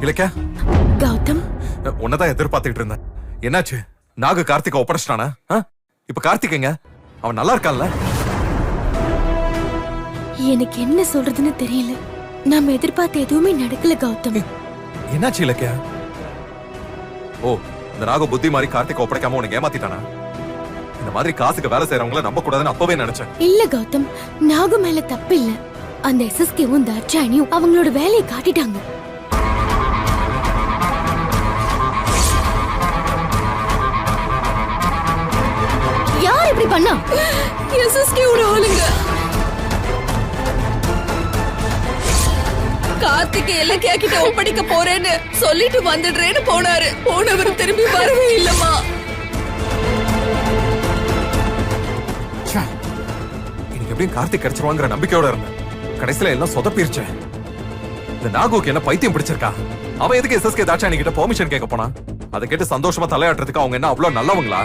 இலக்கியா, கௌதம், உன்னதான் எதிர்பார்த்துட்டு இருந்தேன். என்னாச்சு? நாகு கார்த்திகை ஒப்படைச்சிட்டானா? இப்ப கார்த்திகைங்க அவன் நல்லா இருக்கான்ல? எனக்கு என்ன சொல்றதுன்னு தெரியல. நாம எதிர்பார்த்த எதுவுமே நடக்கல கௌதம். என்னாச்சு இலக்கியா? ஓ, இந்த நாகு புத்தி மாதிரி கார்த்திகை ஒப்படைக்காம உனக்கு ஏமாத்திட்டானா? இந்த மாதிரி காசுக்கு வேலை செய்யறவங்கள நம்ப கூடாதுன்னு அப்பவே நினைச்சேன். இல்ல கௌதம், நாகு மேல தப்பு இல்ல. அந்த எஸ்எஸ்கேவும் தர்ஷானியும் அவங்களோட வேலையை காட்டிட்டாங்க. யார் இப்படி பண்ணா? எஸ்எஸ்கேவோட ஆளுங்க. கார்த்திகை இலக்கியா கிட்ட ஒப்படைக்க போறேன்னு சொல்லிட்டு வந்துடுறேன்னு போனாரு. போனவர் திரும்பி வரவே இல்லமா. எனக்கு எப்படியும் கார்த்திக் கிடைச்சிருவாங்கிற நம்பிக்கையோட இருந்தேன். கடைசியில எல்லாம் சொதப்பிருச்சேன். இந்த நாகுக்கு என்ன பைத்தியம் பிடிச்சிருக்கா? அவன் எதுக்கு எஸ்எஸ்கே தாட்சாணி கிட்ட பெர்மிஷன் கேட்க போனா? அதை கேட்டு சந்தோஷமா தலையாட்டுறதுக்கு அவங்க என்ன அவ்வளவு நல்லவங்களா?